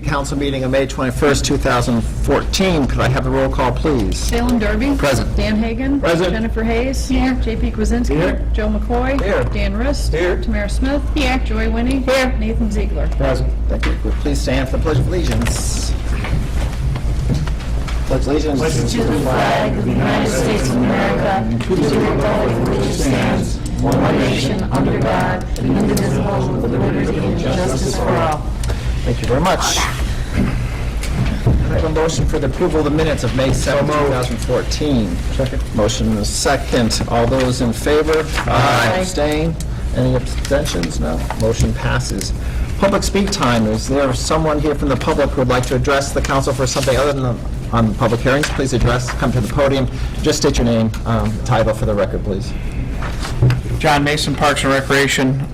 Council meeting of May 21st, 2014. Could I have a roll call, please? Salem Derby. Present. Dan Hagan. Present. Jennifer Hayes. Here. J.P. Kwasinski. Here. Joe McCoy. Here. Dan Rist. Here. Tamara Smith. Here. Joy Winnie. Here. Nathan Ziegler. Present. Thank you. Please stand for the Pledge of Allegiance. Pledge allegiance to the flag of the United States of America, and to the republic for which it stands, one nation, under God, indivisible, with liberty and justice for all. Thank you very much. I have a motion for the approval of the minutes of May 7, 2014. Second. Motion is second. All those in favor? Aye. Abstain? Any abstentions? No. Motion passes. Public speak time. Is there someone here from the public who would like to address the council for something other than on public hearings? Please come to the podium. Just state your name, title for the record, please. John Mason, Parks and Recreation.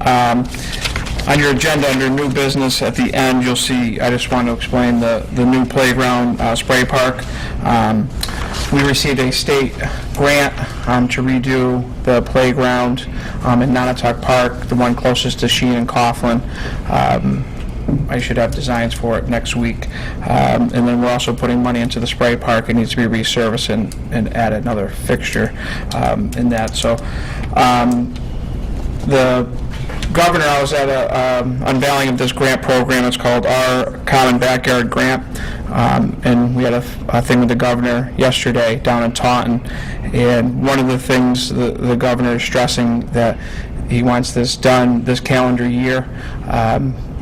On your agenda, under new business, at the end, you'll see, I just want to explain the new playground spray park. We received a state grant to redo the playground in Nonotuck Park, the one closest to Sheen and Coughlin. I should have designs for it next week. And then we're also putting money into the spray park. It needs to be resurfaced and add another fixture in that. So the governor, I was at a unveiling of this grant program. It's called Our Common Backyard Grant. And we had a thing with the governor yesterday down in Taunton. And one of the things the governor is stressing that he wants this done this calendar year.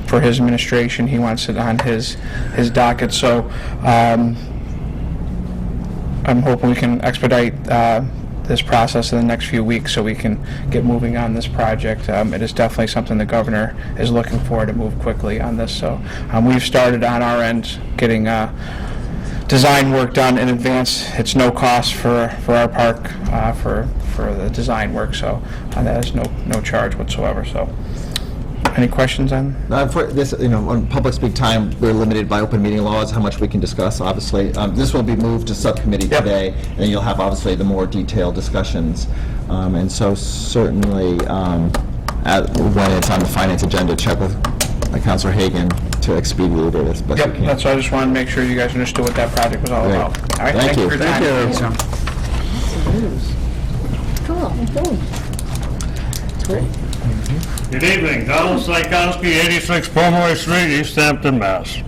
For his administration, he wants it on his docket. So I'm hoping we can expedite this process in the next few weeks so we can get moving on this project. It is definitely something the governor is looking for to move quickly on this. So we've started on our end getting design work done in advance. It's no cost for our park for the design work, so that is no charge whatsoever. So. Any questions on? For this, on public speak time, we're limited by open meeting laws, how much we can discuss, obviously. This will be moved to subcommittee today, and then you'll have, obviously, the more detailed discussions. And so certainly, when it's on the finance agenda, check with Councilor Hagan to expedite it as best we can. That's why I just wanted to make sure you guys understood what that project was all about. All right, thank you for your time. Cool. Good evening, Donald Sykowski, 86 Pomeroy Street, Easthampton, Mass.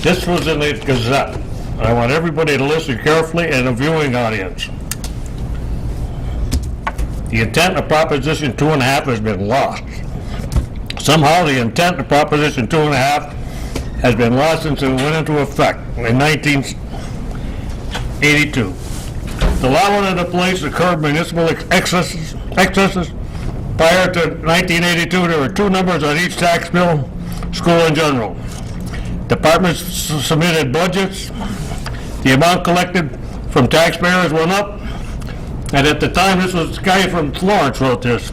This was in the Gazette. I want everybody to listen carefully and a viewing audience. The intent of Proposition 2.5 has been lost. Somehow the intent of Proposition 2.5 has been lost since it went into effect in 1982. The law went into place to curb municipal excesses. Prior to 1982, there were two numbers on each tax bill, school in general. Departments submitted budgets. The amount collected from taxpayers went up. And at the time, this was the guy from Florence wrote this.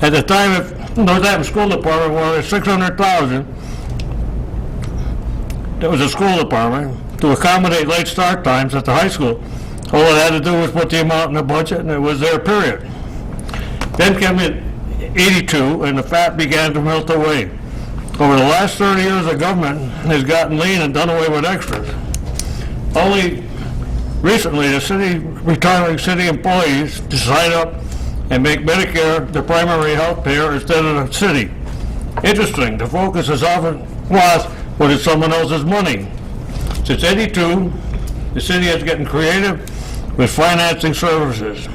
At the time, if Northampton School Department wanted $600,000, there was a school department to accommodate late start times at the high school. All it had to do was put the amount in the budget, and it was there, period. Then came in 82, and the fat began to melt away. Over the last 30 years, the government has gotten lean and done away with extras. Only recently, the retiring city employees to sign up and make Medicare the primary health payer instead of the city. Interesting, the focus is often was what is someone else's money. Since 82, the city is getting creative with financing services,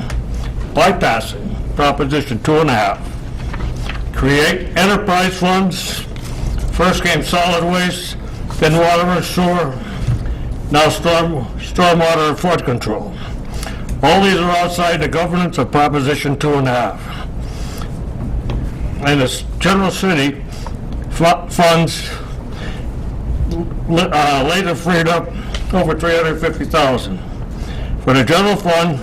bypassing Proposition 2.5. Create enterprise funds. First came solid waste, then water and sewer, now stormwater and flood control. All these are outside the governance of Proposition 2.5. And the general city funds later freed up over $350,000. For the general fund,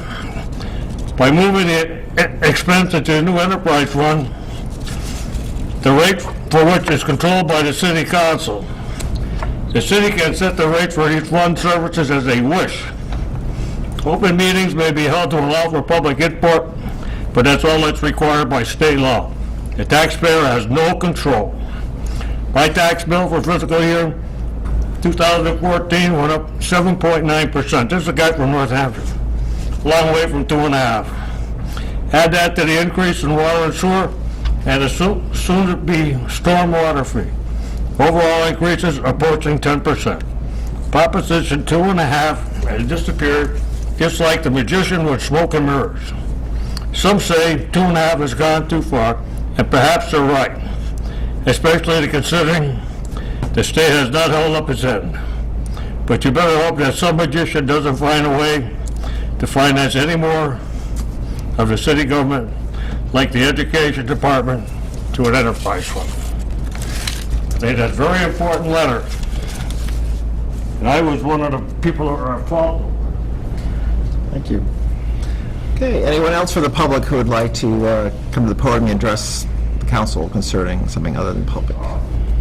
by moving the expense into a new enterprise fund, the rate for which is controlled by the city council. The city can set the rate for these fund services as they wish. Open meetings may be held to allow for public input, but that's all that's required by state law. The taxpayer has no control. My tax bill for fiscal year 2014 went up 7.9%. This is a guy from Northampton, a long way from 2.5. Add that to the increase in water and sewer, and the soon-to-be stormwater fee. Overall increases approaching 10%. Proposition 2.5 has disappeared, just like the magician with smoke and mirrors. Some say 2.5 has gone too far, and perhaps they're right, especially considering the state has not held up its end. But you better hope that some magician doesn't find a way to finance any more of the city government, like the education department, to an enterprise fund. They had a very important letter, and I was one of the people who are at fault. Thank you. Okay, anyone else from the public who would like to come to the podium and address the council concerning something other than public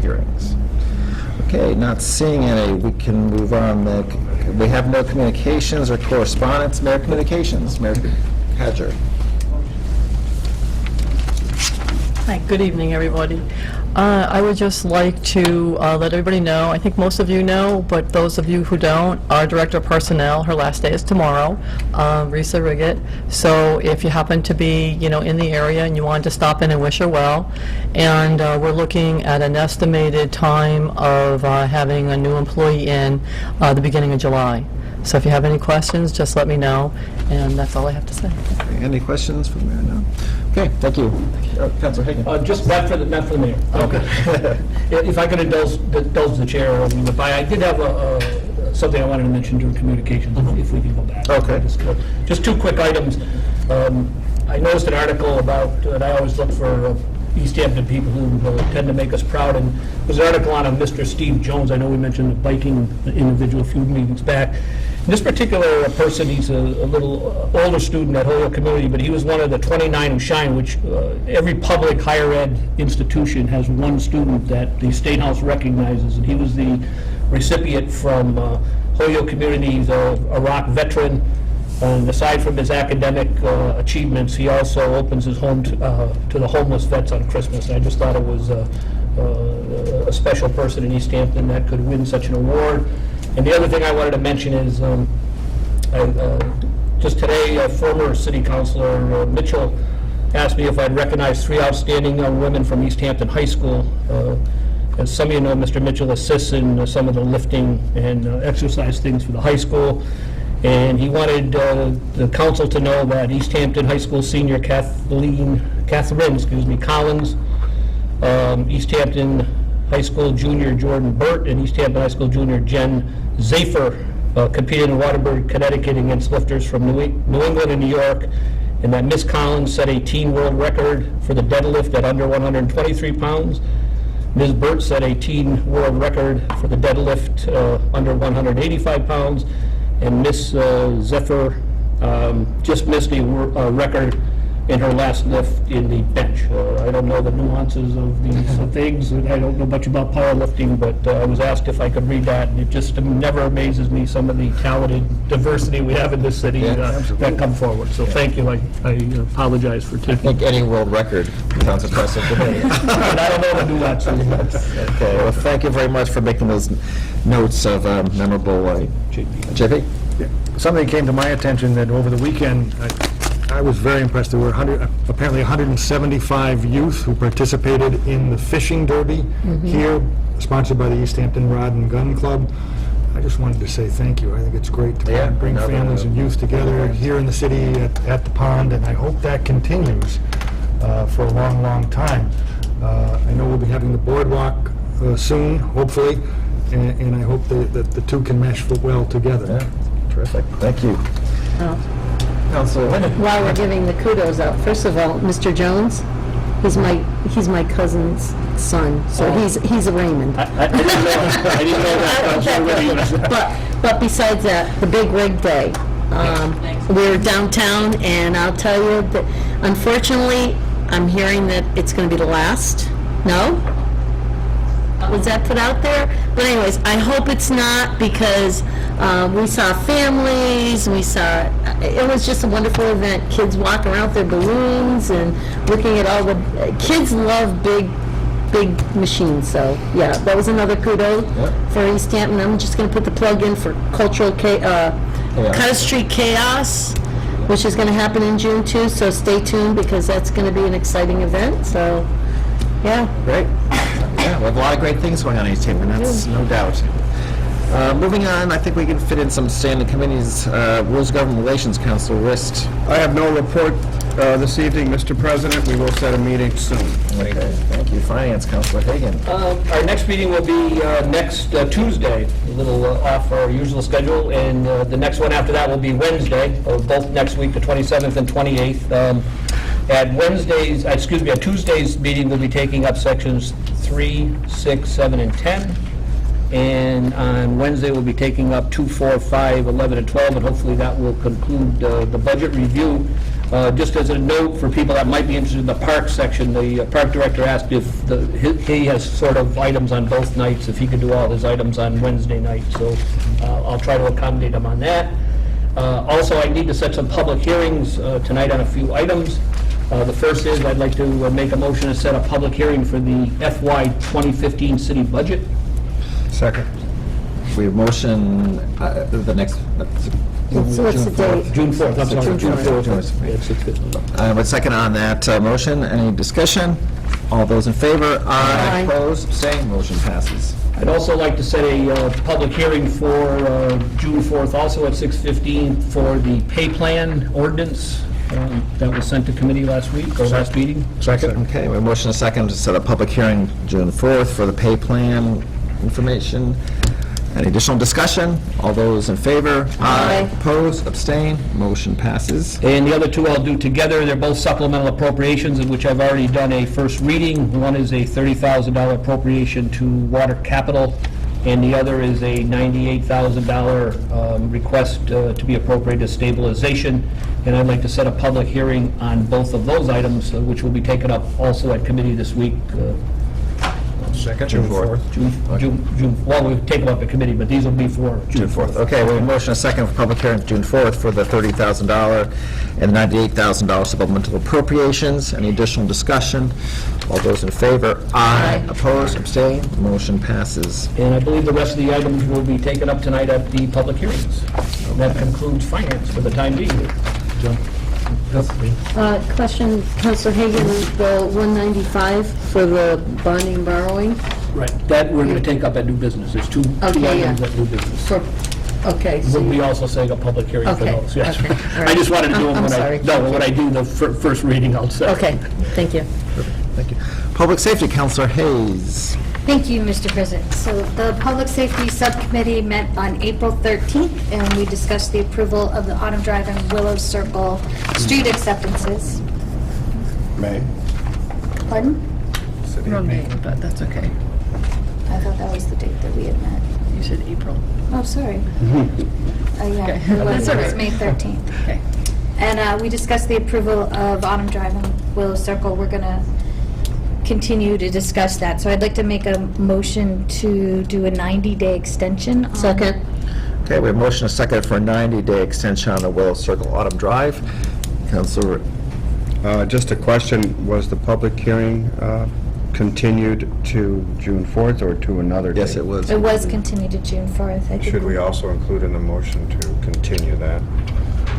hearings? Okay, not seeing any, we can move on. We have no communications or correspondence. Mayor communications, Mayor Hadger. Hi, good evening, everybody. I would just like to let everybody know, I think most of you know, but those of you who don't, our Director of Personnel, her last day is tomorrow, Risa Riggett. So if you happen to be, in the area and you wanted to stop in and wish her well, and we're looking at an estimated time of having a new employee in the beginning of July. So if you have any questions, just let me know, and that's all I have to say. Any questions for the mayor? No? Okay, thank you. Councilor Hagan. Just not for the mayor. Okay. If I could indulge the chair, I did have something I wanted to mention during communications, if we can go back. Okay. Just two quick items. I noticed an article about, and I always look for Easthampton people who tend to make us proud, and there's an article on a Mr. Steve Jones. I know we mentioned the biking individual a few meetings back. This particular person, he's a little older student at Holyoke Community, but he was one of the 29 who shine, which every public higher ed institution has one student that the State House recognizes, and he was the recipient from Holyoke Community. He's a Iraq veteran, and aside from his academic achievements, he also opens his home to the homeless vets on Christmas. And I just thought it was a special person in Easthampton that could win such an award. And the other thing I wanted to mention is, just today, former city councilor Mitchell asked me if I'd recognize 3 outstanding young women from Easthampton High School. As some of you know, Mr. Mitchell assists in some of the lifting and exercise things for the high school. And he wanted the council to know that Easthampton High School senior Catherine Collins, Easthampton High School junior Jordan Burt, and Easthampton High School junior Jen Zafer competed in Waterbury, Connecticut against lifters from New England and New York, and that Miss Collins set a teen world record for the deadlift at under 123 pounds. Ms. Burt set a teen world record for the deadlift under 185 pounds, and Miss Zephyr just missed a record in her last lift in the bench. I don't know the nuances of these things, and I don't know much about powerlifting, but I was asked if I could read that, and it just never amazes me, some of the talented diversity we have in this city that come forward. So thank you. I apologize for I taking. think any world record sounds impressive to me. But I don't know the nuances. Okay, well, thank you very much for making those notes of memorable JP. Something came to my attention that over the weekend, I was very impressed. There were apparently 175 youth who participated in the fishing derby here, sponsored by the Easthampton Rod and Gun Club. I just wanted to say thank you. I think it's great to bring families and youth together here in the city at the pond, and I hope that continues for a long, long time. I know we'll be having the boardwalk soon, hopefully, and I hope that the two can mesh well together. Yeah, terrific. Thank you. Councilor Winnie. While we're giving the kudos out, first of all, Mr. Jones, he's my cousin's son, so he's a Raymond. I didn't know that. But besides that, the big rig day, we're downtown, and I'll tell you that unfortunately, I'm hearing that it's going to be the last. No? Was that put out there? But anyways, I hope it's not, because we saw families, it was just a wonderful event. Kids walking around with their balloons and looking at all the, kids love big big machines, so, yeah, that was another kudo for East Hampton. I'm just gonna put the plug in for Cultural Cutter Street Chaos, which is gonna happen in June too, so stay tuned, because that's gonna be an exciting event, so, yeah. Great. Yeah, we have a lot of great things going on in East Hampton, that's no doubt. Moving on, I think we can fit in some standing committees. Rules of Government Relations, Council Rist. I have no report this evening, Mr. President. We will set a meeting soon. Okay, thank you. Finance, Councilor Hagan. Our next meeting will be next Tuesday, a little off our usual schedule, and the next one after that will be Wednesday, both next week, the 27th and 28th. At Tuesday's meeting, we'll be taking up sections 3, 6, 7, and 10. And on Wednesday, we'll be taking up 2, 4, 5, 11, and 12, and hopefully that will conclude the budget review. Just as a note for people that might be interested in the park section, the park director asked if he has sort of items on both nights, if he could do all his items on Wednesday night, so I'll try to accommodate him on that. Also, I need to set some public hearings tonight on a few items. The first is, I'd like to make a motion to set a public hearing for the FY 2015 city budget. Second. We have motion, the next... What's the date? June 4th, I'm sorry, June 4th. June Yeah, 6:50. With second on that motion, any discussion? All those in favor? Aye. Opposed, abstained, motion passes. I'd also like to set a public hearing for June 4th, also at 6:15, for the pay plan ordinance that was sent to committee last week, or last meeting. Second? Okay, we have motion and second to set a public hearing June 4th for the pay plan information. Any additional discussion? All those in favor? Aye. Opposed, abstained, motion passes. And the other two I'll do together. They're both supplemental appropriations, in which I've already done a first reading. One is a $30,000 appropriation to water capital, and the other is a $98,000 request to be appropriated to stabilization. And I'd like to set a public hearing on both of those items, which will be taken up also at committee this week. Second? June 4th. Well, we'll take them up at committee, but these will be for June 4th. Okay, we have motion and second for public hearing June 4th for the $30,000 and the $98,000 supplemental appropriations. Any additional discussion? All those in favor? Aye. Opposed, abstained, motion passes. And I believe the rest of the items will be taken up tonight at the public hearings. That concludes finance for the time being. Question, Councilor Hagan, the 195 for the bonding and borrowing? Right. That we're going to take up at new business. There's two Okay, items yeah. at new business. Okay, so We'll be also setting a public hearing for Okay, those, yes. okay, all right. I just wanted to do them I'm when sorry. when I do the first reading, I'll say. okay, thank you. Thank you. Public Safety, Councilor Hayes. Thank you, Mr. President. So the Public Safety Subcommittee met on April 13th, and we discussed the approval of the Autumn Drive and Willow Circle street acceptances. May. Pardon? Wrong date, but that's okay. I thought that was the date that we had met. You said April. Oh, sorry. Yeah, Okay. it was That's all right. May 13th. Okay. And we discussed the approval of Autumn Drive and Willow Circle. We're going to continue to discuss that. So I'd like to make a motion to do a 90-day extension. on- Second. Okay, we have motion and second for a 90-day extension on the Willow Circle Autumn Drive. Councilor, Just a question, was the public hearing continued to June 4th or to another date? yes, it was. It was continued to June 4th. I think Should we also include in the motion to continue that,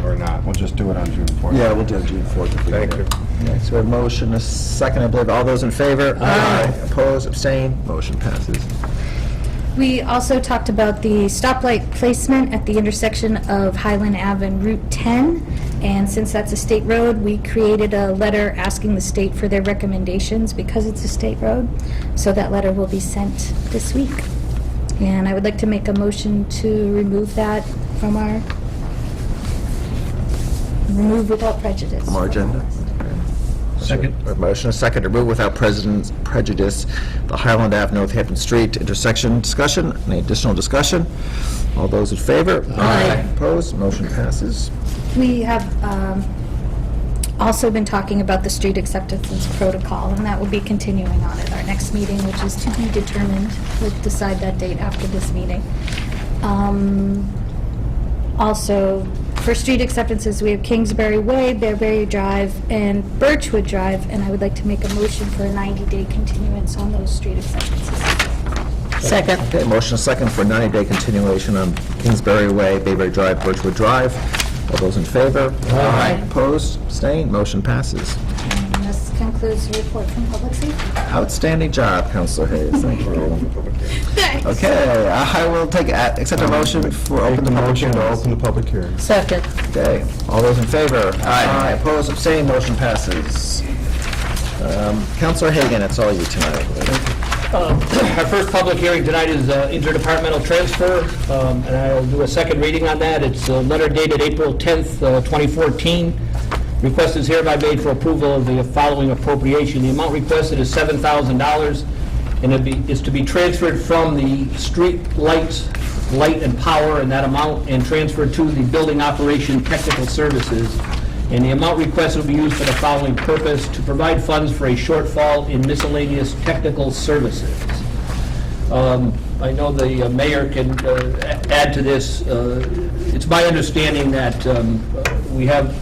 or not? We'll just do it on June 4th. Yeah, we'll do June 4th. if we Thank can. you. Okay, so we have motion, a second, I believe. All those in favor? Aye. Opposed, abstained, motion passes. We also talked about the stoplight placement at the intersection of Highland Ave and Route 10. And since that's a state road, we created a letter asking the state for their recommendations because it's a state road. So that letter will be sent this week. And I would like to make a motion to remove that from our, remove without prejudice. From our agenda. Second. A motion, a second, to remove without prejudice the Highland Ave, Northampton Street intersection. Discussion, any additional discussion? All those in favor? Aye. Opposed, motion passes. We have also been talking about the street acceptance protocol, and that will be continuing on at our next meeting, which is to be determined. We'll decide that date after this meeting. Also, For street acceptances, we have Kingsbury Way, Bearberry Drive, and Birchwood Drive, and I would like to make a motion for a 90-day continuance on those street acceptances. Second. Okay, motion second for 90-day continuation on Kingsbury Way, Bayberry Drive, Birchwood Drive. All those in favor? Aye. Opposed? Abstained? Motion passes. And this concludes the report from Public Safety. Outstanding job, Counselor Hayes. Thank you. Thanks. Okay, I will accept a motion for open the public Motion to hearing. open the public hearing. Second. Okay, all those in favor? Aye. Opposed? Abstained? Motion passes. Counselor Hagan, it's all you tonight. Our first public hearing tonight is interdepartmental transfer, and I'll do a second reading on that. It's a letter dated April 10th, 2014. Request is hereby made for approval of the following appropriation. The amount requested is $7,000, and is to be transferred from the street lights, light and power, and that amount, and transferred to the building operation technical services. And the amount requested will be used for the following purpose: to provide funds for a shortfall in miscellaneous technical services. I know the mayor can add to this. It's my understanding that we have,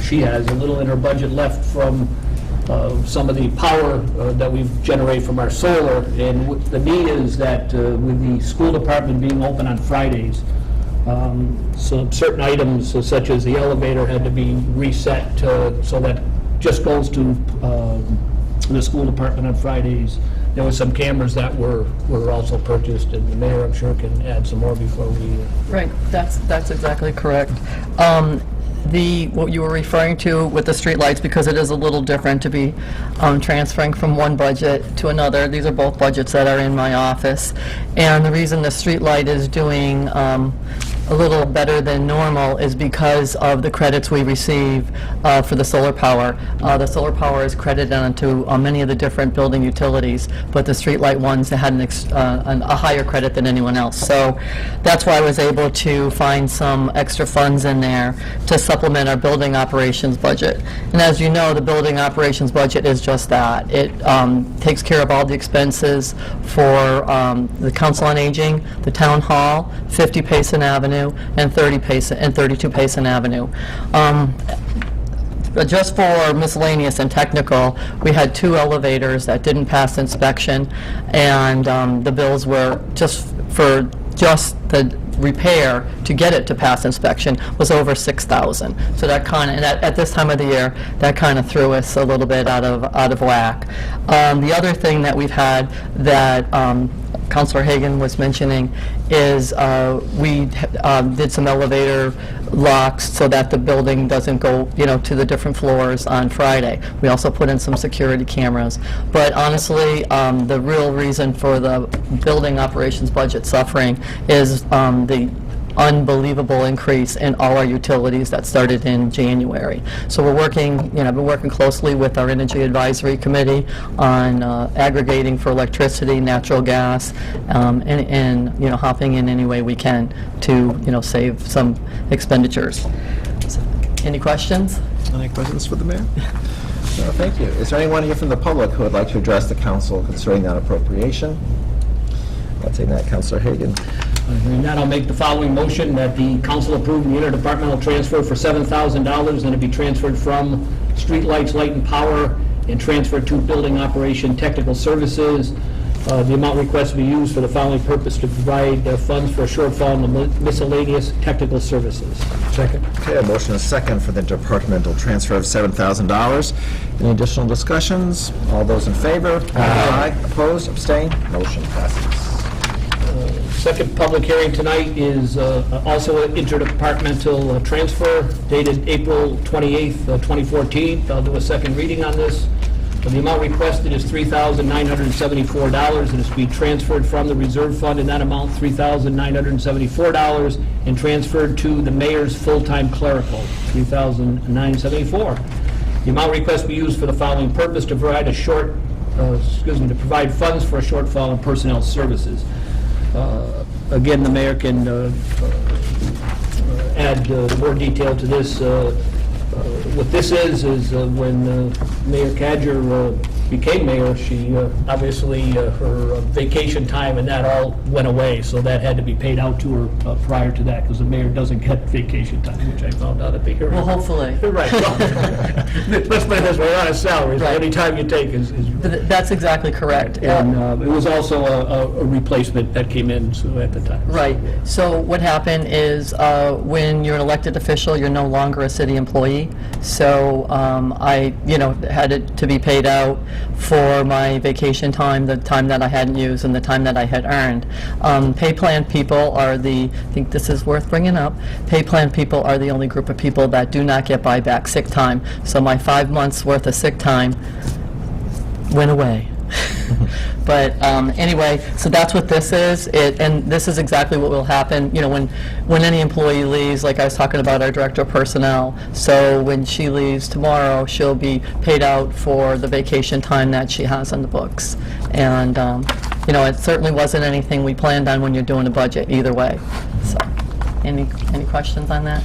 she has a little in her budget left from some of the power that we've generated from our solar. And the need is that with the school department being open on Fridays, so certain items such as the elevator had to be reset so that just goes to the school department on Fridays. There were some cameras that were also purchased, and the mayor, I'm sure, can add some more before we... Right, that's exactly correct. What you were referring to with the streetlights, because it is a little different to be transferring from one budget to another. These are both budgets that are in my office. And the reason the streetlight is doing a little better than normal is because of the credits we receive for the solar power. The solar power is credited onto many of the different building utilities, but the streetlight ones had a higher credit than anyone else. So that's why I was able to find some extra funds in there to supplement our building operations budget. And as you know, the building operations budget is just that. It takes care of all the expenses for the Council on Aging, the Town Hall, 50 Payson Avenue, and 32 Payson Avenue. Just for miscellaneous and technical, we had 2 elevators that didn't pass inspection, and the bills were just the repair to get it to pass inspection was over $6,000. So that kind of, and at this time of the year, that kind of threw us a little bit out of whack. The other thing that we've had that Councilor Hagan was mentioning is we did some elevator locks so that the building doesn't go, to the different floors on Friday. We also put in some security cameras. But honestly, the real reason for the building operations budget suffering is the unbelievable increase in all our utilities that started in January. So we're working, I've been working closely with our Energy Advisory Committee on aggregating for electricity, natural gas, and hopping in any way we can to, save some expenditures. So, any questions? Any questions for the mayor? No, thank you. Is there anyone here from the public who would like to address the council concerning that appropriation? I'll take that, Councilor Hagan. Hearing that, I'll make the following motion, that the council approve the interdepartmental transfer for $7,000, and it be transferred from streetlights, light and power, and transferred to building operation technical services. The amount requested to be used for the following purpose: to provide funds for a shortfall in the miscellaneous technical services. Second. Okay, a motion is second for the departmental transfer of $7,000. Any additional discussions? All those in favor? Aye. Opposed? Abstained? Motion passes. Second public hearing tonight is also an interdepartmental transfer dated April 28th, 2014. I'll do a second reading on this. The amount requested is $3,974, and it's to be transferred from the reserve fund in that amount, $3,974, and transferred to the mayor's full-time clerical, $3,974. The amount requested be used for the following purpose: to provide to provide funds for a shortfall in personnel services. Again, the mayor can add more detail to this. What this is when Mayor Cadger became mayor, she, obviously, her vacation time and that all went away, so that had to be paid out to her prior to that, because the mayor doesn't get vacation time, which I found out at the hearing. Well, hopefully. Right. Well, let's put it this way, we're on a salary, so Right. any time you take is That's exactly correct. and it was also a replacement that came in so at the time. Right. So what happened is, when you're an elected official, you're no longer a city employee. So I, had it to be paid out for my vacation time, the time that I hadn't used, and the time that I had earned. Pay plan people are I think this is worth bringing up, pay plan people are the only group of people that do not get buyback sick time. So my 5 months' worth of sick time went away. But anyway, so that's what this is, and this is exactly what will happen, when any employee leaves, like I was talking about our director of personnel. So when she leaves tomorrow, she'll be paid out for the vacation time that she has on the books. And, it certainly wasn't anything we planned on when you're doing a budget, either way. So, any questions on that?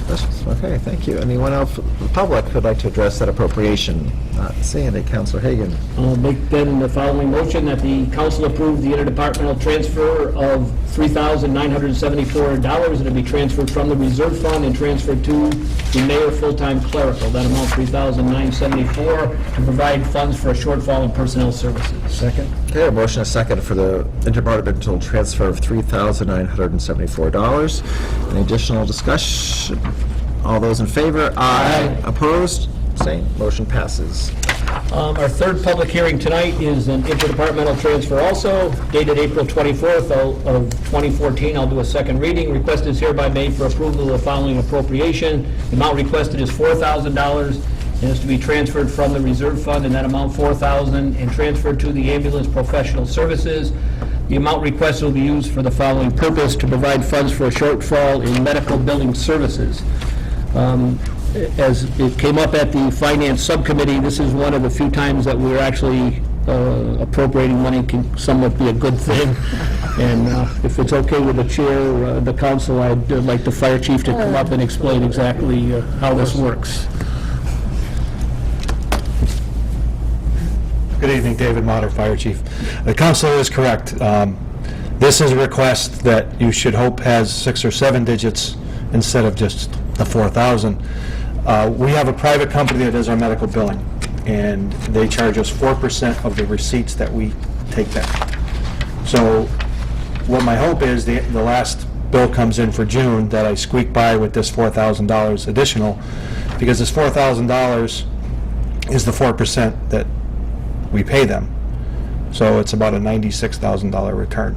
Questions? Okay, thank you. Anyone else from the public who'd like to address that appropriation? Not seeing it. Councilor Hagan. I'll make then the following motion, that the council approve the interdepartmental transfer of $3,974, and to be transferred from the reserve fund and transferred to the mayor full-time clerical. That amount, $3,974, to provide funds for a shortfall in personnel services. Second? Okay, a motion, a second for the interdepartmental transfer of $3,974. Any additional discussion? All those in favor? Aye. Opposed? Same. Motion passes. Our third public hearing tonight is an interdepartmental transfer also, dated April 24th of 2014. I'll do a second reading. Request is hereby made for approval of the following appropriation. The amount requested is $4,000, and is to be transferred from the reserve fund, and that amount, $4,000, and transferred to the ambulance professional services. The amount requested will be used for the following purpose: to provide funds for a shortfall in medical billing services. As it came up at the Finance Subcommittee, this is one of the few times that we're actually appropriating money can somewhat be a good thing. And if it's okay with the chair, the council, I'd like the fire chief to come up and explain exactly how this works. Good evening, David Motter, Fire Chief. The council is correct. This is a request that you should hope has 6 or 7 digits instead of just the 4,000. We have a private company that does our medical billing, and they charge us 4% of the receipts that we take back. So what my hope is, the last bill comes in for June, that I squeak by with this $4,000 additional, because this $4,000 is the 4% that we pay them. So it's about a $96,000 return.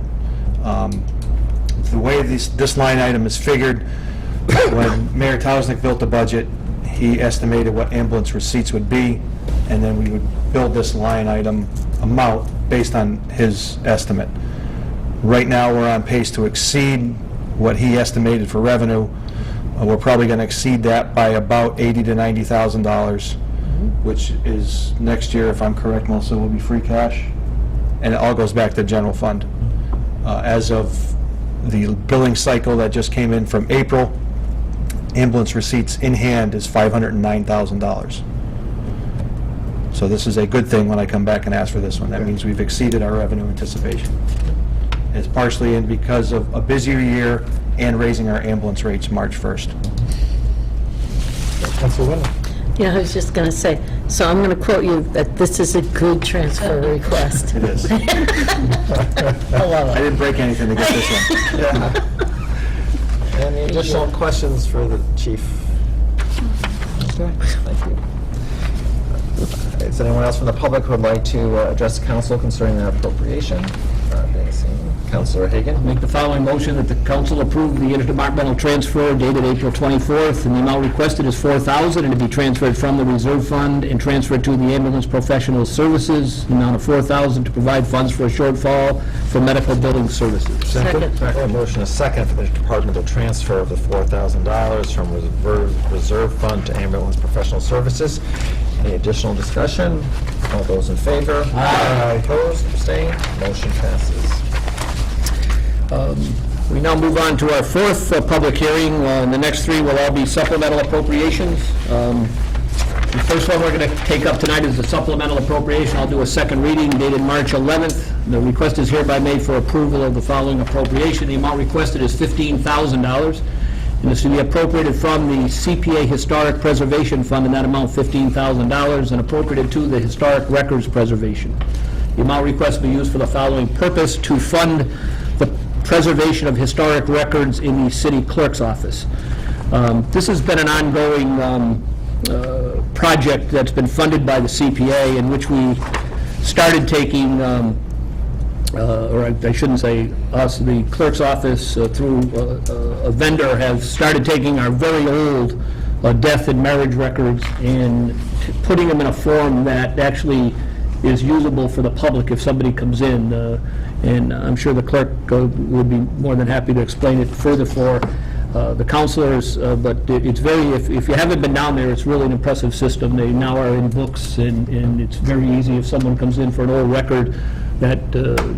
The way this line item is figured, when Mayor Tausnig built the budget, he estimated what ambulance receipts would be, and then we would build this line item amount based on his estimate. Right now, we're on pace to exceed what he estimated for revenue. We're probably going to exceed that by about $80,000 to $90,000, which is next year, if I'm correct, Melissa, will be free cash, and it all goes back to general fund. As of the billing cycle that just came in from April, ambulance receipts in hand is $509,000. So this is a good thing when I come back and ask for this one. That means we've exceeded our revenue anticipation. It's partially in because of a busier year and raising our ambulance rates March 1st. Councilor Winter? Yeah, I was just going to say, so I'm going to quote you that this is a good transfer request. It is. I love I it. didn't break anything to get this one. Any additional questions for the chief? Okay, thank you. Is there anyone else from the public who would like to address the council concerning that appropriation? Being seen. Councilor Hagan. Make the following motion, that the council approve the interdepartmental transfer dated April 24th, and the amount requested is $4,000, and to be transferred from the reserve fund and transferred to the ambulance professional services, the amount of $4,000, to provide funds for a shortfall for medical billing services. Second. A motion, a second for the departmental transfer of the $4,000 from reserve fund to ambulance professional services. Any additional discussion? All those in favor? Aye. Opposed, abstained, motion passes. We now move on to our fourth public hearing. The next three will all be supplemental appropriations. The first one we're going to take up tonight is the supplemental appropriation. I'll do a second reading dated March 11th. The request is hereby made for approval of the following appropriation. The amount requested is $15,000, and this will be appropriated from the CPA Historic Preservation Fund, and that amount $15,000, and appropriated to the Historic Records Preservation. The amount requested be used for the following purpose: to fund the preservation of historic records in the city clerk's office. This has been an ongoing project that's been funded by the CPA, in which we started taking, or I shouldn't say us, the clerk's office through a vendor have started taking our very old death and marriage records and putting them in a form that actually is usable for the public if somebody comes in. And I'm sure the clerk would be more than happy to explain it further for the counselors, but it's very, if you haven't been down there, it's really an impressive system. They now are in books, and it's very easy if someone comes in for an old record, that the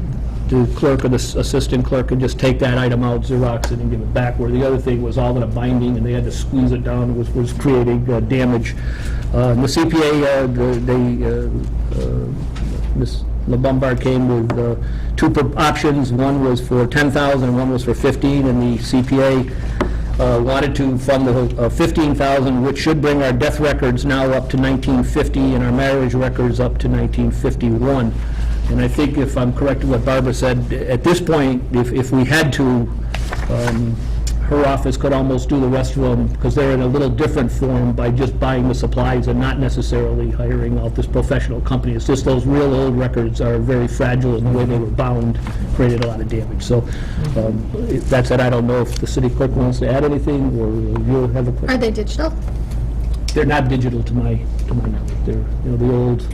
clerk or the assistant clerk can just take that item out, Xerox it, and give it back, where the other thing was all in a binding, and they had to squeeze it down, was creating damage. The CPA, Ms. LeBombard came with two options. One was for $10,000 and one was for $15,000, and the CPA wanted to fund the $15,000, which should bring our death records now up to 1950 and our marriage records up to 1951. And I think, if I'm correct in what Barbara said, at this point, if we had to, her office could almost do the rest of them, because they're in a little different form, by just buying the supplies and not necessarily hiring out this professional company. It's just those real old records are very fragile, and the way they were bound created a lot of damage. So that said, I don't know if the city clerk wants to add anything, or you have a question. Are they digital? They're not digital to my knowledge. They're, the old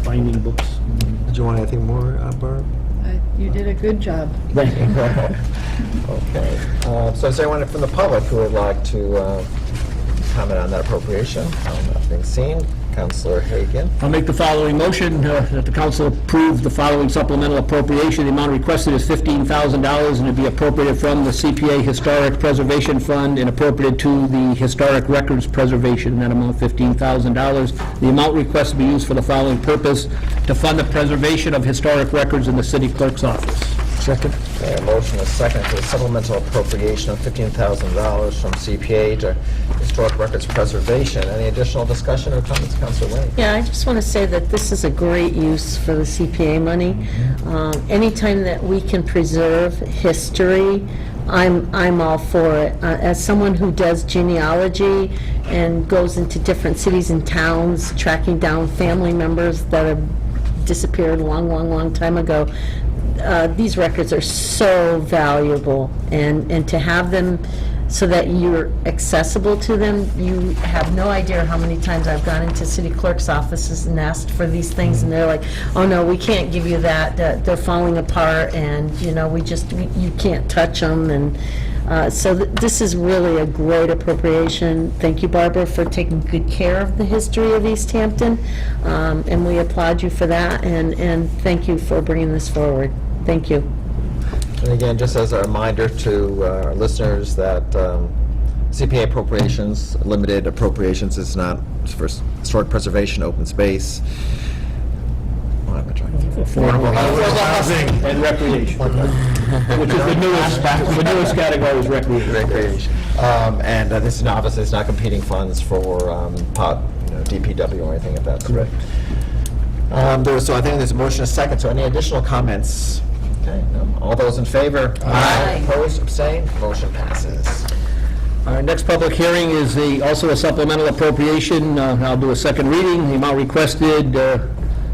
binding books. Did you want anything more, Barb? You did a good job. Thank you. Okay. So is there anyone from the public who would like to comment on that appropriation? Not being seen. Councilor Hagan. I'll make the following motion, that the council approve the following supplemental appropriation. The amount requested is $15,000, and it be appropriated from the CPA Historic Preservation Fund and appropriated to the Historic Records Preservation, and that amount $15,000. The amount requested be used for the following purpose: to fund the preservation of historic records in the city clerk's office. Second. Okay, a motion is second for the supplemental appropriation of $15,000 from CPA to Historic Records Preservation. Any additional discussion or comments, Councilor Wayne? Yeah, I just want to say that this is a great use for the CPA money. Anytime that we can preserve history, I'm all for it. As someone who does genealogy and goes into different cities and towns, tracking down family members that have disappeared a long time ago, these records are so valuable, and to have them so that you're accessible to them, you have no idea how many times I've gone into city clerk's offices and asked for these things, and they're like, oh no, we can't give you that, they're falling apart, and you can't touch them, and so this is really a great appropriation. Thank you, Barbara, for taking good care of the history of Easthampton, and we applaud you for that, and thank you for bringing this forward. Thank you. And again, just as a reminder to our listeners that CPA appropriations, limited appropriations, is not for historic preservation, open space. What am I trying to do? Affordable housing and recreation, which is the newest category is recreation. Recreation. And this is obviously, it's not competing funds for DPW or anything of that sort. Correct. So I think there's a motion, a second. So any additional comments? Okay. All those in favor? Aye. Opposed? Abstained? Motion passes. Our next public hearing is also a supplemental appropriation. I'll do a second reading. The amount requested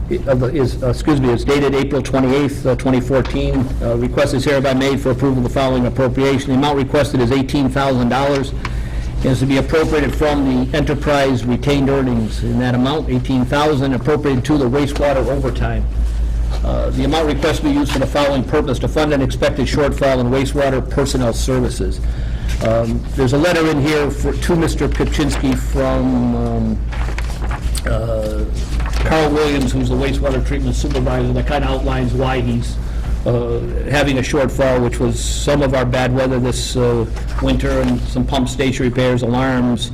is dated April 28th, 2014. Request is hereby made for approval of the following appropriation. The amount requested is $18,000. Is to be appropriated from the enterprise retained earnings. In that amount, $18,000, appropriated to the wastewater overtime. The amount requested be used for the following purpose: to fund an expected shortfall in wastewater personnel services. There's a letter in here to Mr. Kupczynski from Carl Williams, who's the wastewater treatment supervisor, that kind of outlines why he's having a shortfall, which was some of our bad weather this winter and some pump station repairs, alarms,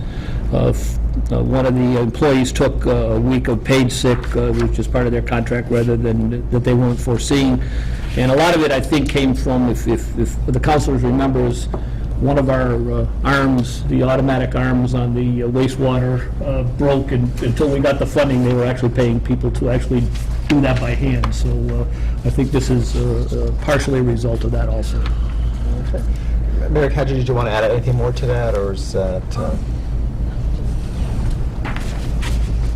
one of the employees took a week of paid sick, which is part of their contract, rather than that they weren't foreseeing. And a lot of it, I think, came from, if the councilors remembers, one of our arms, the automatic arms on the wastewater broke, and until we got the funding, they were actually paying people to actually do that by hand. So I think this is partially a result of that also. Mayor Kadri, did you want to add anything more to that, or is that...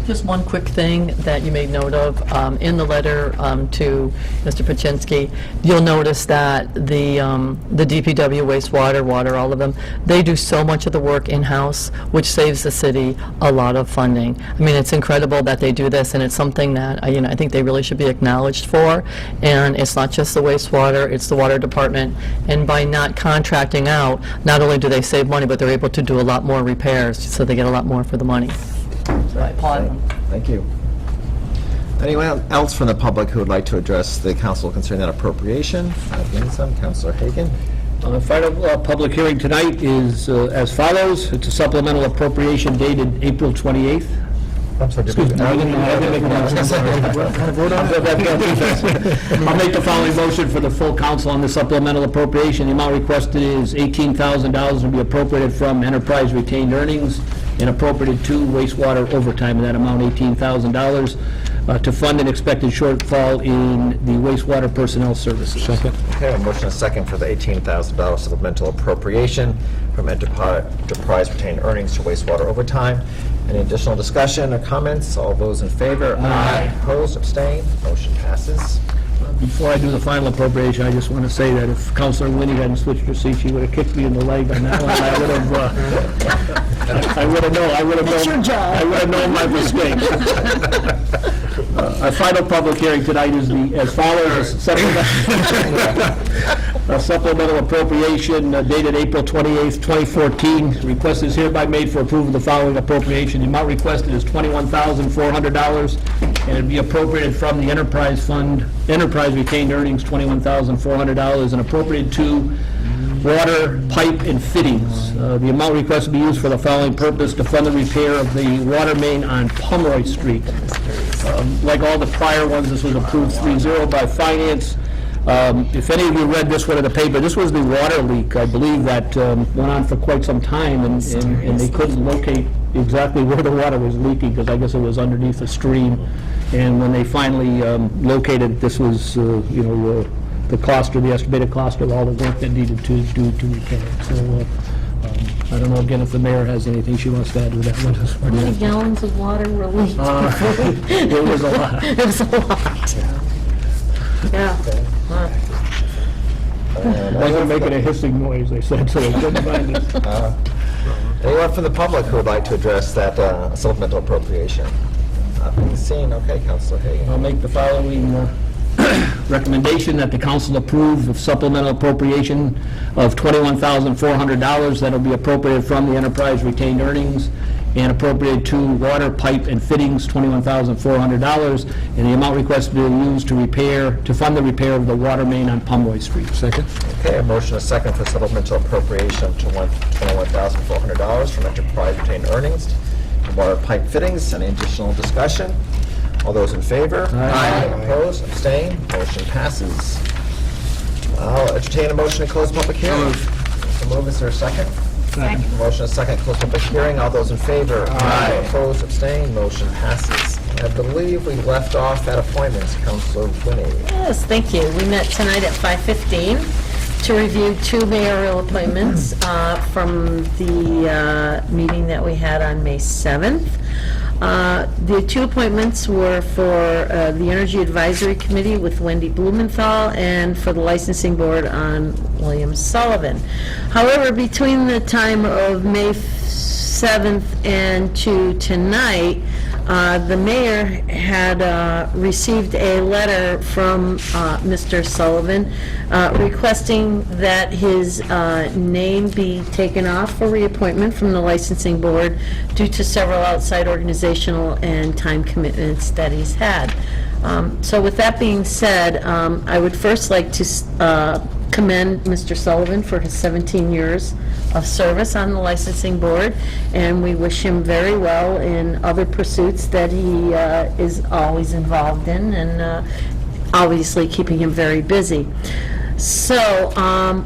Just one quick thing that you made note of, in the letter to Mr. Paczynski, you'll notice that the DPW, wastewater, water, all of them, they do so much of the work in-house, which saves the city a lot of funding. I mean, it's incredible that they do this, and it's something that, I think they really should be acknowledged for. And it's not just the wastewater, it's the water department. And by not contracting out, not only do they save money, but they're able to do a lot more repairs, so they get a lot more for the money. So I applaud them. Thank you. Anyone else from the public who would like to address the council concerning that appropriation? Being some, Councilor Hagan. Final public hearing tonight is as follows. It's a supplemental appropriation dated April 28th. I'm sorry, Excuse me. I didn't make a motion. I'll make the following motion for the full council on the supplemental appropriation. The amount requested is $18,000 to be appropriated from enterprise retained earnings and appropriated to wastewater overtime, and that amount $18,000 to fund an expected shortfall in the wastewater personnel services. Second. Okay, a motion and a second for the $18,000 supplemental appropriation from enterprise retained earnings to wastewater overtime. Any additional discussion or comments? All those in favor? Aye. Opposed, abstained, motion passes. Before I do the final appropriation, I just want to say that if Councilor Winnie hadn't switched her seat, she would have kicked me in the leg on that one. I would have, I would have known my mistake. Our final public hearing tonight is as follows. A supplemental appropriation dated April 28th, 2014. Request is hereby made for approval of the following appropriation. The amount requested is $21,400, and it'd be appropriated from the enterprise fund, enterprise retained earnings, $21,400, and appropriated to water, pipe, and fittings. The amount requested be used for the following purpose: to fund the repair of the water main on Pomeroy Street. Like all the prior ones, this was approved 3-0 by Finance. If any of you read this one in the paper, this was the water leak, I believe, that went on for quite some time, and they couldn't locate exactly where the water was leaking, because I guess it was underneath a stream. And when they finally located it, this was, the cost, or the estimated cost of all the work that needed to do to repair it. So, I don't know, again, if the mayor has anything she wants to add to that one. How many gallons of water were leaked? It was a lot. It was a lot. Yeah. It wasn't making a hissing noise, they said, so they couldn't find it. Anyone from the public who would like to address that supplemental appropriation? Not being seen. Okay, Councilor Hagan. I'll make the following recommendation that the council approve of supplemental appropriation of $21,400 that'll be appropriated from the enterprise retained earnings and appropriated to water, pipe, and fittings, $21,400, and the amount requested to be used to fund the repair of the water main on Pomeroy Street. Second. Okay, a motion, a second for supplemental appropriation to $21,400 from enterprise retained earnings to water, pipe, fittings. Any additional discussion? All those in favor? Aye. Opposed? Abstained? Motion passes. I'll entertain a motion to close public hearing. So move. Is there a second? Second. Motion a second, close public hearing. All those in favor? Aye. Opposed? Abstained? Motion passes. I believe we left off at appointments. Councilor Winnie. Yes, thank you. We met tonight at 5:15 to review two mayoral appointments from the meeting that we had on May 7th. The two appointments were for the Energy Advisory Committee with Wendy Blumenthal and for the Licensing Board on William Sullivan. However, between the time of May 7th and to tonight, the mayor had received a letter from Mr. Sullivan requesting that his name be taken off for reappointment from the licensing board due to several outside organizational and time commitments that he's had. So with that being said, I would first like to commend Mr. Sullivan for his 17 years of service on the licensing board, and we wish him very well in other pursuits that he is always involved in, and obviously keeping him very busy. So,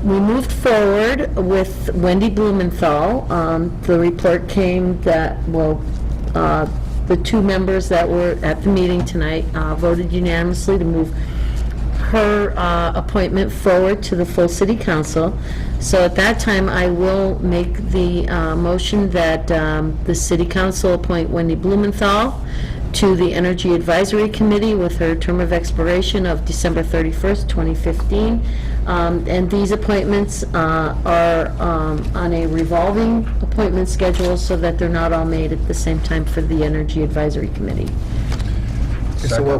we moved forward with Wendy Blumenthal. The report came that, well, the two members that were at the meeting tonight voted unanimously to move her appointment forward to the full city council. So at that time, I will make the motion that the city council appoint Wendy Blumenthal to the Energy Advisory Committee with her term of expiration of December 31st, 2015. And these appointments are on a revolving appointment schedule so that they're not all made at the same time for the Energy Advisory Committee. So we'll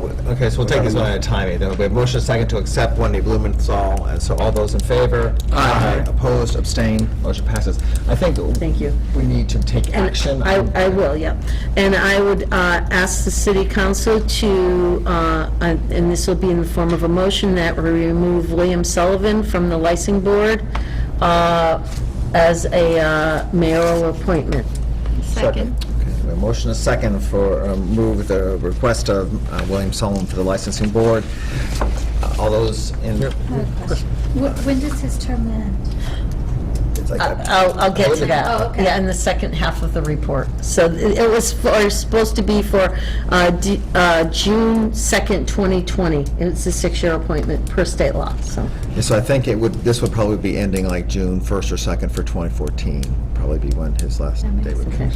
take this one at a time. Then we have motion second to accept Wendy Blumenthal, and so all those in favor? Aye. Opposed, abstained, motion passes. I think Thank you. we need to take And action. I will, yeah. And I would ask the city council to, and this will be in the form of a motion, that we remove William Sullivan from the licensing board as a mayoral appointment. Second. A motion is second for move the request of William Sullivan for the licensing board. All those in... When does his term end? It's like a- I'll get to that. Oh, okay. Yeah, in the second half of the report. So it was supposed to be for June 2nd, 2020. It's a 6-year appointment per state law, so. Yeah, so I think this would probably be ending like June 1st or 2nd for 2014, probably be when his last day would be.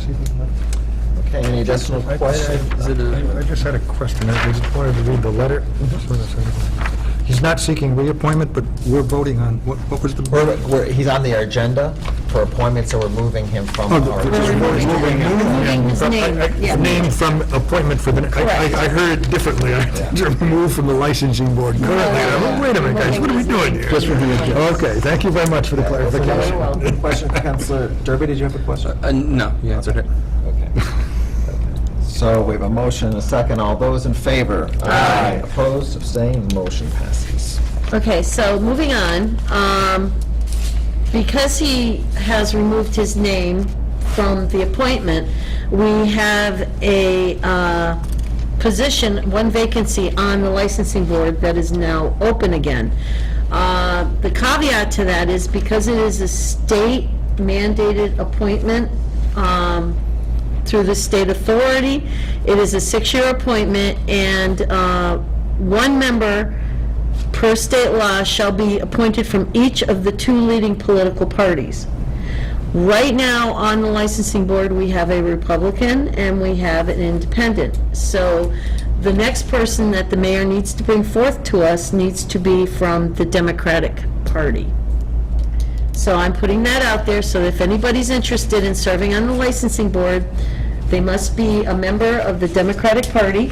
Okay, any additional questions? I just had a question. I just wanted to read the letter. He's not seeking reappointment, but we're voting on, what was the... He's on the agenda for appointment, so we're moving him from our... Removing his name, yeah. Name from appointment for the... I heard it differently. I removed from the licensing board currently. Wait a minute, guys, what are we doing here? Just review it. Okay, thank you very much for the clarification. Well, Question, Councilor Derby, did you have a question? No, you answered it. Okay. So we have a motion and a second. All those in favor? Aye. Opposed, abstained, motion passes. Okay, so moving on, because he has removed his name from the appointment, we have a position, one vacancy on the licensing board that is now open again. The caveat to that is because it is a state mandated appointment, through the state authority. It is a 6-year appointment, and one member per state law shall be appointed from each of the 2 leading political parties. Right now, on the licensing board, we have a Republican and we have an independent. So the next person that the mayor needs to bring forth to us needs to be from the Democratic Party. So I'm putting that out there, so if anybody's interested in serving on the licensing board, they must be a member of the Democratic Party,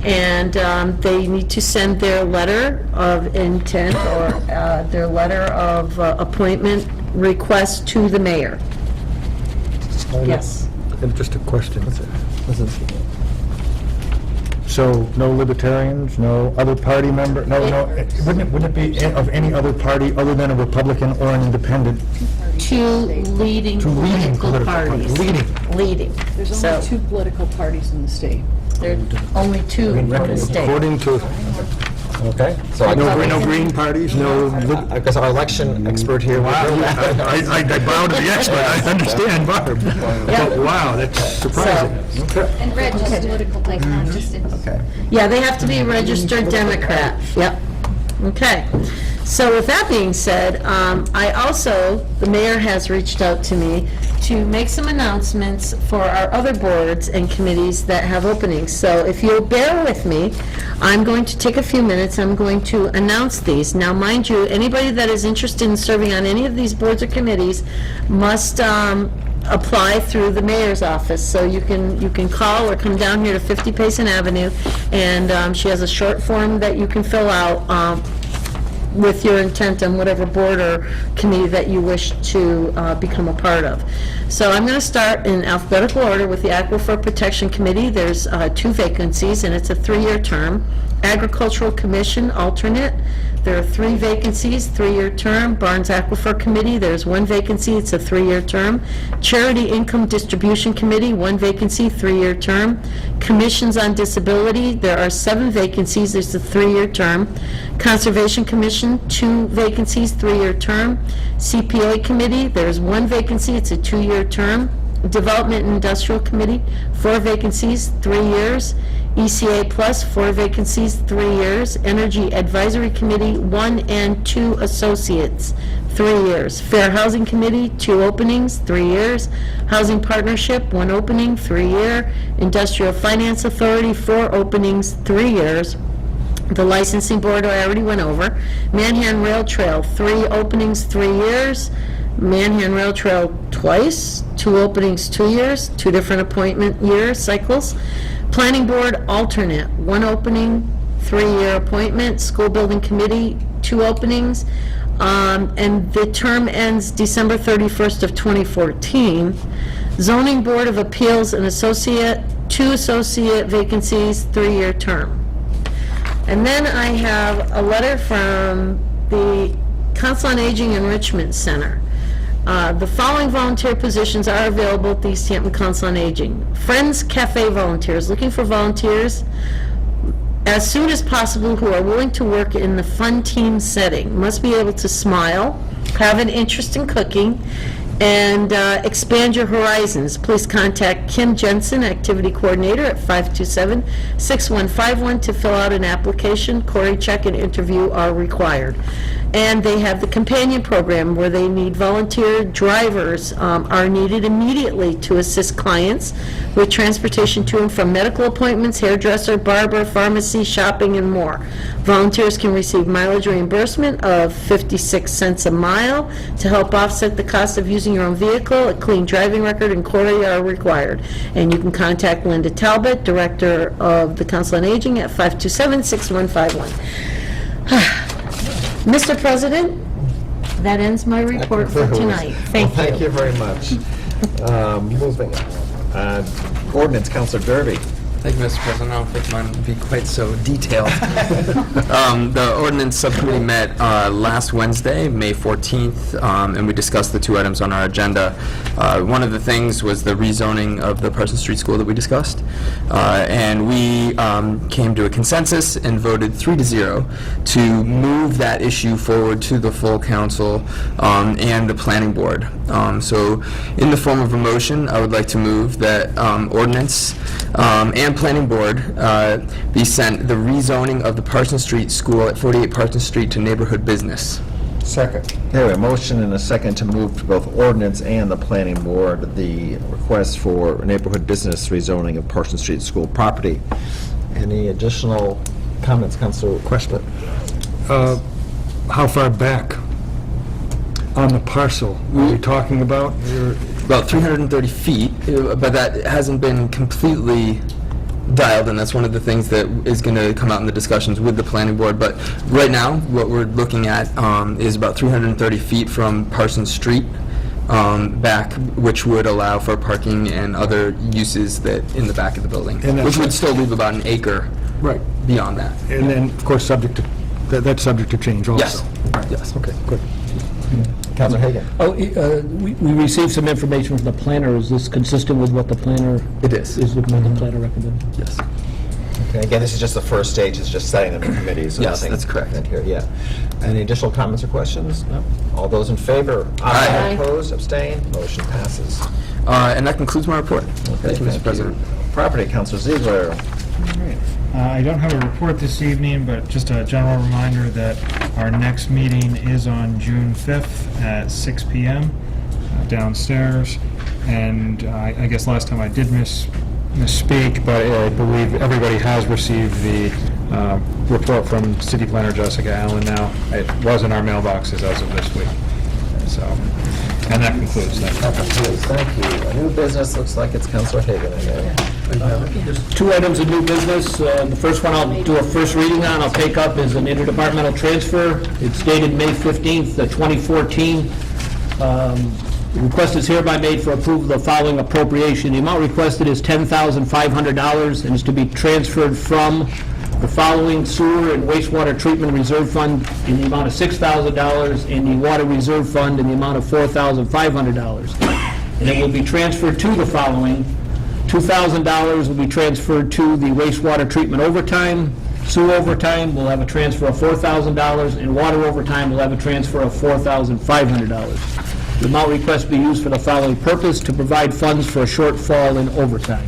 and they need to send their letter of intent or their letter of appointment request to the mayor. Yes. And just a question. So, no libertarians, no other party member, wouldn't it be of any other party other than a Republican or an independent? 2 leading Two leading political political parties. parties. Leading. There's So, only 2 political parties in the state. there are only 2 in the state. According to, Okay. So no green parties, no... I guess our election expert here. Wow, I bow to the expert, I understand, Barb. But wow, that's surprising. And registered political place, not just in... Okay. Yeah, they have to be a registered Democrat. Yep. Okay. So with that being said, I also, the mayor has reached out to me to make some announcements for our other boards and committees that have openings. So if you'll bear with me, I'm going to take a few minutes, I'm going to announce these. Now, mind you, anybody that is interested in serving on any of these boards or committees must apply through the mayor's office. So you can call or come down here to 50 Payson Avenue, and she has a short form that you can fill out with your intent on whatever board or committee that you wish to become a part of. So I'm going to start in alphabetical order with the Aquifer Protection Committee. There's 2 vacancies, and it's a 3-year term. Agricultural Commission, alternate. There are 3 vacancies, 3-year term. Barnes Aquifer Committee, there's 1 vacancy, it's a 3-year term. Charity Income Distribution Committee, 1 vacancy, 3-year term. Commissions on Disability, there are 7 vacancies, it's a 3-year term. Conservation Commission, 2 vacancies, 3-year term. CPA Committee, there's 1 vacancy, it's a 2-year term. Development and Industrial Committee, 4 vacancies, 3 years. ECA Plus, 4 vacancies, 3 years. Energy Advisory Committee, 1 and 2 associates, 3 years. Fair Housing Committee, 2 openings, 3 years. Housing Partnership, 1 opening, 3-year. Industrial Finance Authority, 4 openings, 3 years. The Licensing Board, I already went over. Manhan Rail Trail, 3 openings, 3 years. Manhan Rail Trail twice, 2 openings, 2 years, 2 different appointment year cycles. Planning Board alternate, 1 opening, 3-year appointment. School Building Committee, 2 openings, and the term ends December 31st of 2014. Zoning Board of Appeals, an associate, 2 associate vacancies, 3-year term. And then I have a letter from the Council on Aging Enrichment Center. The following volunteer positions are available at the Easthampton Council on Aging. Friends Cafe volunteers, looking for volunteers as soon as possible who are willing to work in the fun team setting. Must be able to smile, have an interest in cooking, and expand your horizons. Please contact Kim Jensen, Activity Coordinator, at 527-6151 to fill out an application. Query check and interview are required. And they have the companion program where they need volunteer drivers are needed immediately to assist clients with transportation to and from medical appointments, hairdresser, barber, pharmacy, shopping, and more. Volunteers can receive mileage reimbursement of 56 cents a mile to help offset the cost of using your own vehicle. A clean driving record and query are required. And you can contact Linda Talbot, Director of the Council on Aging, at 527-6151. Mr. President, that ends my report for tonight. Thank you. Thank you very much. Moving on. Ordinance, Counselor Derby. Thank you, Mr. President. I don't think mine would be quite so detailed. The ordinance subcommittee met last Wednesday, May 14th, and we discussed the 2 items on our agenda. One of the things was the rezoning of the Parsons Street School that we discussed, and we came to a consensus and voted 3-0 to move that issue forward to the full council and the planning board. So in the form of a motion, I would like to move that ordinance and planning board be sent the rezoning of the Parsons Street School at 48 Parsons Street to neighborhood business. Second. There, a motion and a second to move to both ordinance and the planning board the request for neighborhood business rezoning of Parsons Street School property. Any additional comments, Councilor? Question. How far back on the parcel are we talking about? About 330 feet, but that hasn't been completely dialed, and that's one of the things that is going to come out in the discussions with the planning board. But right now, what we're looking at is about 330 feet from Parsons Street back, which would allow for parking and other uses that in the back of the building, which would still leave about an acre Right. beyond that. And then, of course, subject to, that's subject to change also. Yes. Yes. Okay, good. Councilor Hagan. We received some information from the planner. Is this consistent with what the planner? It is. Is what the planner recommended? Yes. Okay, again, this is just the first stage, it's just setting them in committees. So Yes, nothing that's correct. in here, yeah. Any additional comments or questions? No? All those in favor? Aye. Opposed, abstained, motion passes. And that concludes my report. Okay, Thank you, Mr. President. Property, Councilor Ziegler. I don't have a report this evening, but just a general reminder that our next meeting is on June 5th at 6 p.m. Downstairs. And I guess last time I did misspeak, but I believe everybody has received the report from City Planner Jessica Allen now. It was in our mailboxes as of this week. So, and that concludes that. Thank you. New business, looks like it's Councilor Hagan again. There's 2 items of new business. The first one I'll do a first reading on, I'll take up, is an interdepartmental transfer. It's dated May 15th, 2014. The request is hereby made for approval of the following appropriation. The amount requested is $10,500 and is to be transferred from the following sewer and wastewater treatment reserve fund in the amount of $6,000 and the water reserve fund in the amount of $4,500. And it will be transferred to the following. $2,000 will be transferred to the wastewater treatment overtime. Sewer overtime will have a transfer of $4,000, and water overtime will have a transfer of $4,500. The amount request be used for the following purpose: to provide funds for a shortfall in overtime.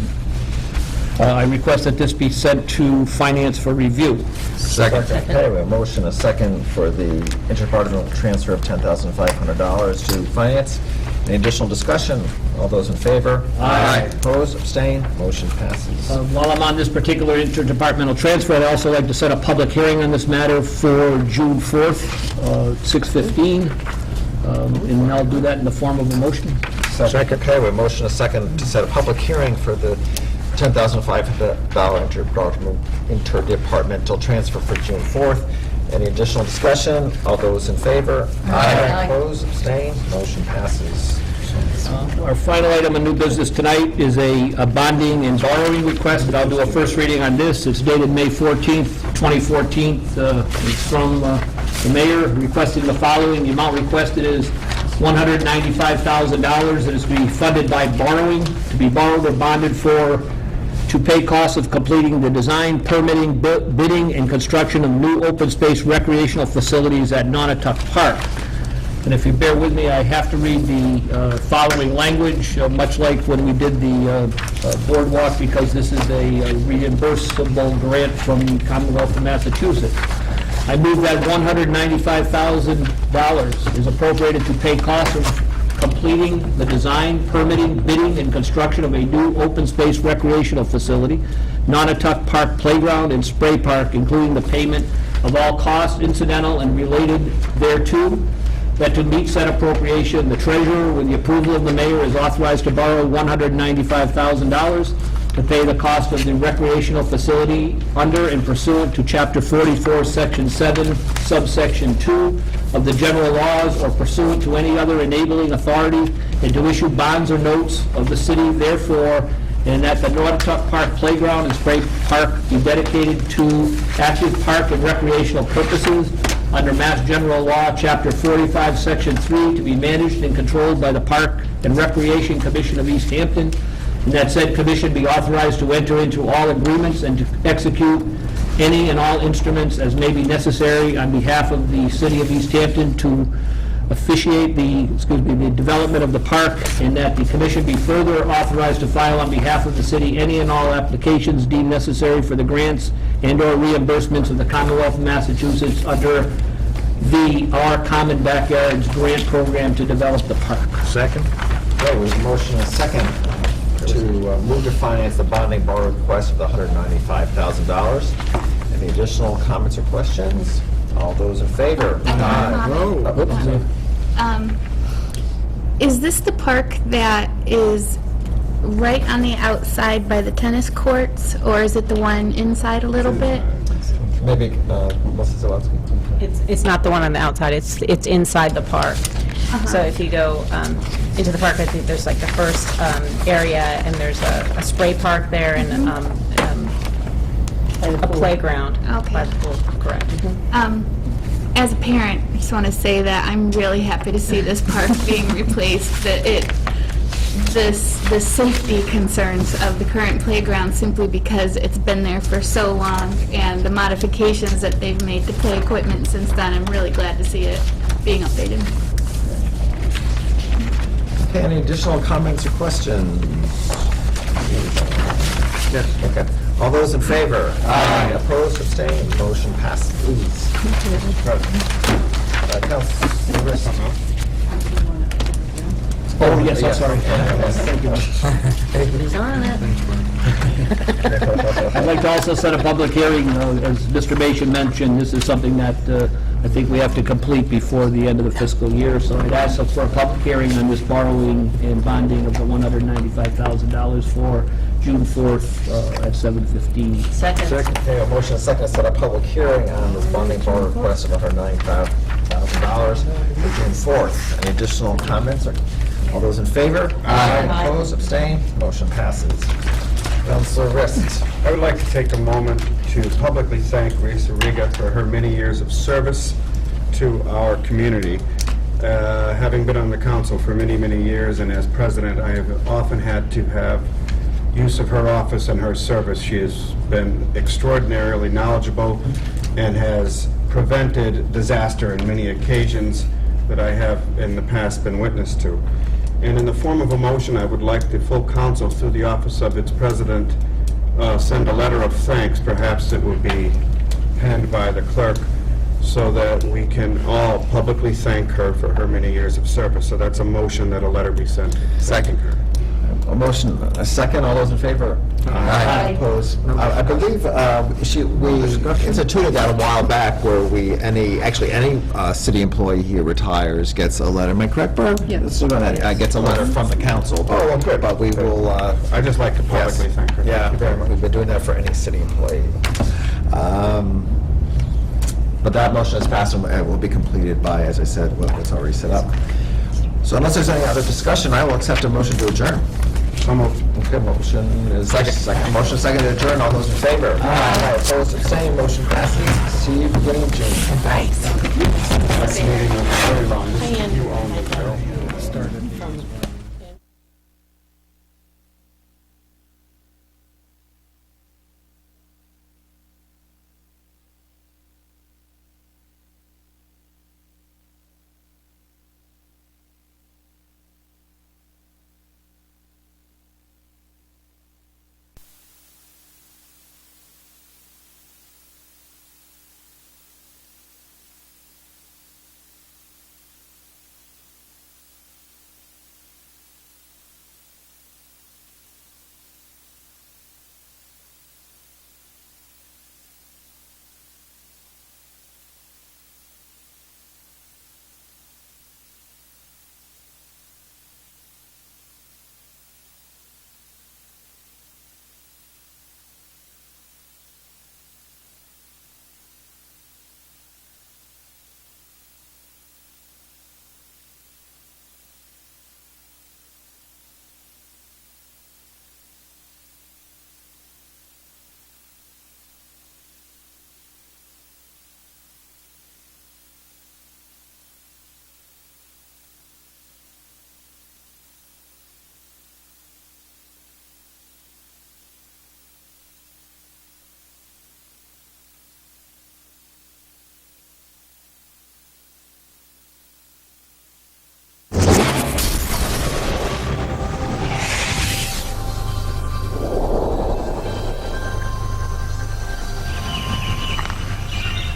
I request that this be sent to Finance for review. Second. Okay, we have a motion, a second for the interdepartmental transfer of $10,500 to Finance. Any additional discussion? All those in favor? Aye. Opposed, abstained, motion passes. While I'm on this particular interdepartmental transfer, I'd also like to set a public hearing on this matter for June 4th, 6:15, and I'll do that in the form of a motion. Second. Okay, we have a motion, a second to set a public hearing for the $10,500 interdepartmental transfer for June 4th. Any additional discussion? All those in favor? Aye. Opposed, abstained, motion passes. Our final item of new business tonight is a bonding and borrowing request, and I'll do a first reading on this. It's dated May 14th, 2014. It's from the mayor requesting the following. The amount requested is $195,000. It is to be funded by borrowing, to be borrowed or bonded for, to pay costs of completing the design, permitting, bidding, and construction of new open space recreational facilities at Nonotuck Park. And if you bear with me, I have to read the following language, much like when we did the boardwalk, because this is a reimbursable grant from the Commonwealth of Massachusetts. I move that $195,000 is appropriated to pay costs of completing the design, permitting, bidding, and construction of a new open space recreational facility, Nonotuck Park Playground and Spray Park, including the payment of all costs incidental and related thereto, that to meet said appropriation, the treasurer, with the approval of the mayor, is authorized to borrow $195,000 to pay the cost of the recreational facility under and pursuant to Chapter 44, Section 7, subsection 2 of the general laws, or pursuant to any other enabling authority, and to issue bonds or notes of the city therefore, and that the Nonotuck Park Playground and Spray Park be dedicated to active park and recreational purposes under Mass General Law, Chapter 45, Section 3, to be managed and controlled by the Park and Recreation Commission of Easthampton, and that said commission be authorized to enter into all agreements and to execute any and all instruments as may be necessary on behalf of the city of Easthampton to officiate the development of the park, and that the commission be further authorized to file on behalf of the city any and all applications deemed necessary for the grants and/or reimbursements of the Commonwealth of Massachusetts under our Common Backyards grant program to develop the park. Second. Okay, we have a motion, a second to move to finance the bonding borrow request of the $195,000. Any additional comments or questions? All those in favor? Is this the park that is right on the outside by the tennis courts, or is it the one inside a little bit? Maybe, Melissa Zawadzki. It's not the one on the outside, it's inside the park. So if you go into the park, I think there's like the first area, and there's a spray park there, and a playground. Okay. By the pool, correct. As a parent, I just want to say that I'm really happy to see this park being replaced, that the safety concerns of the current playground, simply because it's been there for so long, and the modifications that they've made to play equipment since then, I'm really glad to see it being updated. Okay, any additional comments or questions? Yes. Okay. All those in favor? Aye. Opposed, abstained, motion passes. Please. Councilor Riss. Oh, yes, I'm sorry. Thank you. He's on it. I'd like to also set a public hearing, as Mr. Mason mentioned, this is something that I think we have to complete before the end of the fiscal year, so I'd ask for a public hearing on this borrowing and bonding of the $195,000 for June 4th at 7:15. Second. Okay, a motion and a second to set a public hearing on this bonding borrow request of $195,000 for June 4th. Any additional comments? Or all those in favor? Aye. Opposed, abstained, motion passes. Counselor Rist. I would like to take a moment to publicly thank Risa Riga for her many years of service to our community. Having been on the council for many, many years, and as president, I have often had to have use of her office and her service. She has been extraordinarily knowledgeable and has prevented disaster in many occasions that I have in the past been witness to. And in the form of a motion, I would like the full council, through the office of its president, send a letter of thanks. Perhaps it would be penned by the clerk, so that we can all publicly thank her for her many years of service. So that's a motion that a letter be sent. Second. A motion, a second, all those in favor? Aye. Opposed? I believe we instituted that a while back where any city employee here retires gets a letter. Am I correct, Barb? Yes. Gets a letter from the council. Oh, well, good. But we will, I'd just like to publicly thank her. yeah, Thank you very much. we've been doing that for any city employee. But that motion is passed and will be completed by, as I said, what's already set up. So unless there's any other discussion, I will accept a motion to adjourn. So moved. Okay, motion is second. Motion second to adjourn. All those in favor? Aye. Opposed, abstained, motion passes. See you beginning of June. Next meeting will be very long. You own it, Carol.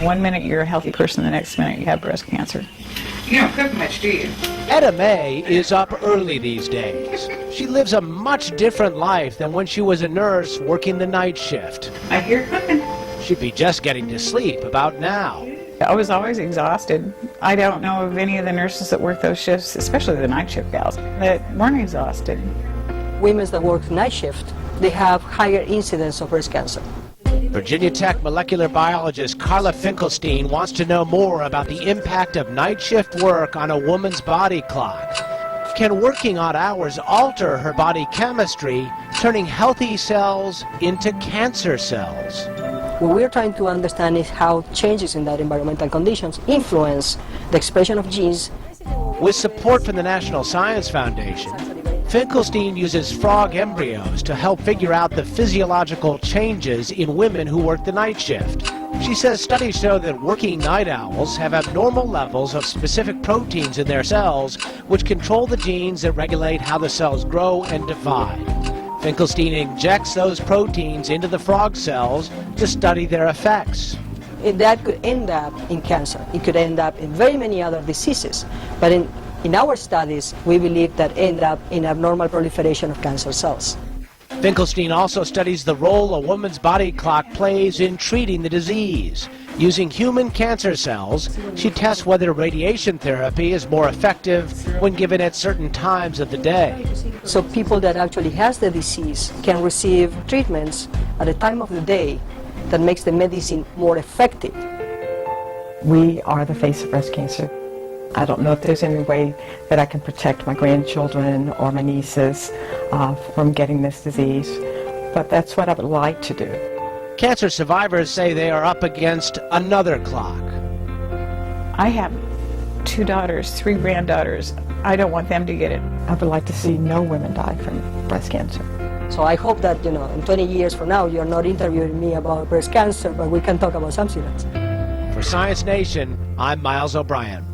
One minute you're a healthy person, the next minute you have breast cancer. You don't cook much, do you? Etta May is up early these days. She lives a much different life than when she was a nurse working the night shift. I hear cooking. She'd be just getting to sleep about now. I was always exhausted. I don't know of any of the nurses that work those shifts, especially the night shift gals, that weren't exhausted. Women that work night shift, they have higher incidence of breast cancer. Virginia Tech molecular biologist Carla Finkelstein wants to know more about the impact of night shift work on a woman's body clock. Can working odd hours alter her body chemistry, turning healthy cells into cancer cells? What we're trying to understand is how changes in that environmental conditions influence the expression of genes. With support from the National Science Foundation, Finkelstein uses frog embryos to help figure out the physiological changes in women who work the night shift. She says studies show that working night owls have abnormal levels of specific proteins in their cells, which control the genes that regulate how the cells grow and divide. Finkelstein injects those proteins into the frog cells to study their effects. That could end up in cancer. It could end up in very many other diseases. But in our studies, we believe that end up in abnormal proliferation of cancer cells. Finkelstein also studies the role a woman's body clock plays in treating the disease. Using human cancer cells, she tests whether radiation therapy is more effective when given at certain times of the day. So people that actually has the disease can receive treatments at a time of the day that makes the medicine more effective. We are the face of breast cancer. I don't know if there's any way that I can protect my grandchildren or my nieces from getting this disease, but that's what I would like to do. Cancer survivors say they are up against another clock. I have 2 daughters, 3 granddaughters. I don't want them to get it. I would like to see no women die from breast cancer. So I hope that, in 20 years from now, you're not interviewing me about breast cancer, but we can talk about something else. For Science Nation, I'm Miles O'Brien.